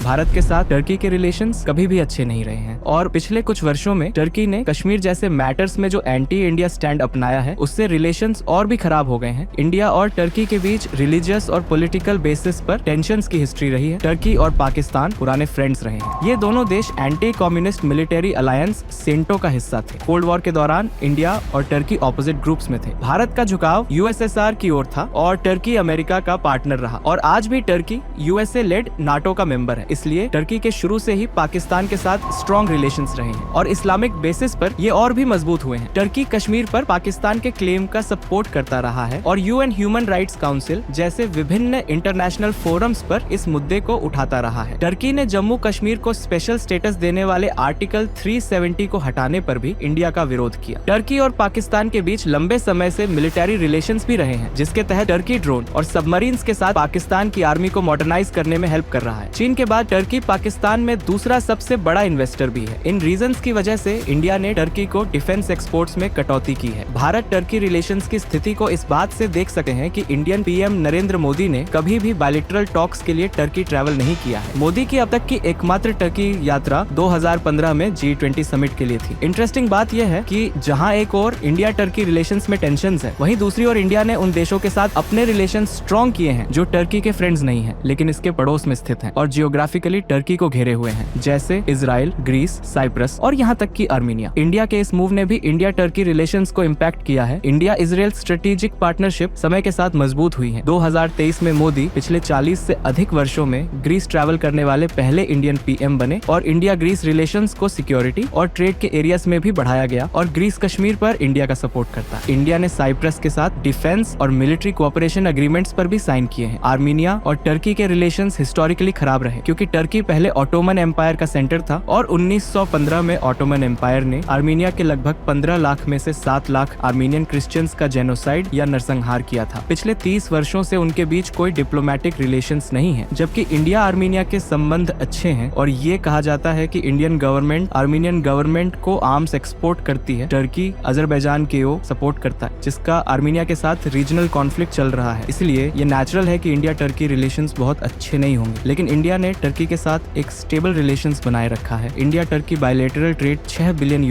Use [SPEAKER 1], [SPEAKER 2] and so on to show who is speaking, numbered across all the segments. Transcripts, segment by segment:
[SPEAKER 1] भारत के साथ टर्की के रिलेशंस कभी भी अच्छे नहीं रहे हैं और पिछले कुछ वर्षों में टर्की ने कश्मीर जैसे मैटर्स में जो एंटी इंडिया स्टैंड अपनाया है उससे रिलेशंस और भी खराब हो गए हैं। इंडिया और टर्की के बीच रिलीजियस और पॉलिटिकल बेसिस पर टेंशंस की हिस्ट्री रही है। टर्की और पाकिस्तान पुराने फ्रेंड्स रहे हैं। ये दोनों देश anti communist military alliance CENTO का हिस्सा थे। कोल्ड वॉर के दौरान इंडिया और टर्की ऑपोजिट ग्रुप्स में थे। भारत का झुकाव यूएसएसआर की ओर था और टर्की अमेरिका का पार्टनर रहा और आज भी टर्की यूएसए लेड नाटो का मेंबर है। इसलिए टर्की के शुरू से ही पाकिस्तान के साथ स्ट्रॉन्ग रिलेशंस रहे हैं और इस्लामिक बेसिस पर ये और भी मजबूत हुए हैं। टर्की कश्मीर पर पाकिस्तान के क्लेम का सपोर्ट करता रहा है और यूएन ह्यूमन राइट्स काउंसिल जैसे विभिन्न इंटरनेशनल फोरम्स पर इस मुद्दे को उठाता रहा है। टर्की ने जम्मू कश्मीर को स्पेशल स्टेटस देने वाले आर्टिकल 370 को हटाने पर भी इंडिया का विरोध किया। टर्की और पाकिस्तान के बीच लंबे समय से मिलिट्री रिलेशंस भी रहे हैं, जिसके तहत टर्की ड्रोन और सबमरीन्स के साथ पाकिस्तान की आर्मी को मॉडर्नाइज करने में हेल्प कर रहा है। चीन के बाद टर्की पाकिस्तान में दूसरा सबसे बड़ा इन्वेस्टर भी है। इन रीजंस की वजह से इंडिया ने टर्की को डिफेंस एक्सपोर्ट्स में कटौती की है। भारत टर्की रिलेशंस की स्थिति को इस बात से देख सकते हैं कि इंडियन पीएम नरेंद्र मोदी ने कभी भी बायलैटरल टॉक्स के लिए टर्की ट्रैवल नहीं किया है। मोदी की अब तक की एकमात्र टर्की यात्रा 2015 में G20 समिट के लिए थी। इंटरेस्टिंग बात यह है कि जहां एक और इंडिया टर्की रिलेशंस में टेंशंस है, वहीं दूसरी ओर इंडिया ने उन देशों के साथ अपने रिलेशन स्ट्रॉन्ग किए हैं जो टर्की के फ्रेंड्स नहीं है लेकिन इसके पड़ोस में स्थित हैं और जियोग्राफिकली टर्की को घेरे हुए हैं, जैसे इजराइल, ग्रीस, साइप्रस और यहाँ तक कि आर्मीनिया। इंडिया के इस मूव ने भी इंडिया टर्की रिलेशंस को इम्पैक्ट किया है। इंडिया इजराइल स्ट्रेटेजिक पार्टनरशिप समय के साथ मजबूत हुई है। 2023 में मोदी पिछले 40 से अधिक वर्षों में ग्रीस ट्रैवल करने वाले पहले इंडियन पीएम बने और इंडिया ग्रीस रिलेशंस को सिक्योरिटी और ट्रेड के एरियाज में भी बढ़ाया गया और ग्रीस कश्मीर पर इंडिया का सपोर्ट करता है। इंडिया ने साइप्रस के साथ डिफेंस और मिलिट्री कोऑपरेशन एग्रीमेंट्स पर भी साइन किए हैं। आर्मीनिया और टर्की के रिलेशंस हिस्टोरिकली खराब रहे क्योंकि टर्की पहले ऑटोमन एम्पायर का सेंटर था और 1915 में ऑटोमन एम्पायर ने आर्मीनिया के लगभग 15 लाख में से 7 लाख आर्मीनियन क्रिश्चियंस का जेनोसाइड या नरसंहार किया था। पिछले 30 वर्षों से उनके बीच कोई डिप्लोमेटिक रिलेशंस नहीं है, जबकि इंडिया आर्मीनिया के संबंध अच्छे हैं और ये कहा जाता है कि इंडियन गवर्नमेंट आर्मीनियन गवर्नमेंट को आर्म्स एक्सपोर्ट करती है। टर्की अजरबैजान को सपोर्ट करता है जिसका आर्मीनिया के साथ रीजनल कॉन्फ्लिक्ट चल रहा है। इसलिए ये नेचुरल है कि इंडिया टर्की रिलेशंस बहुत अच्छे नहीं होंगे, लेकिन इंडिया ने टर्की के साथ एक स्टेबल रिलेशंस बनाए रखा है। India Turkey bilateral trade $6 billion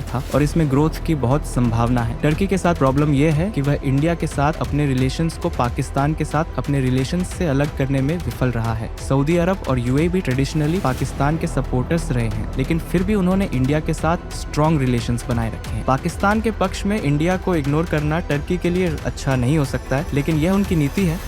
[SPEAKER 1] था और इसमें ग्रोथ की बहुत संभावना है। टर्की के साथ प्रॉब्लम यह है कि वह इंडिया के साथ अपने रिलेशंस को पाकिस्तान के साथ अपने रिलेशंस से अलग करने में विफल रहा है। सऊदी अरब और यूएई भी ट्रेडिशनली पाकिस्तान के सपोर्टर्स रहे हैं, लेकिन फिर भी उन्होंने इंडिया के साथ स्ट्रॉन्ग रिलेशंस बनाए रखे हैं। पाकिस्तान के पक्ष में इंडिया को इग्नोर करना टर्की के लिए अच्छा नहीं हो सकता है, लेकिन यह उनकी नीति है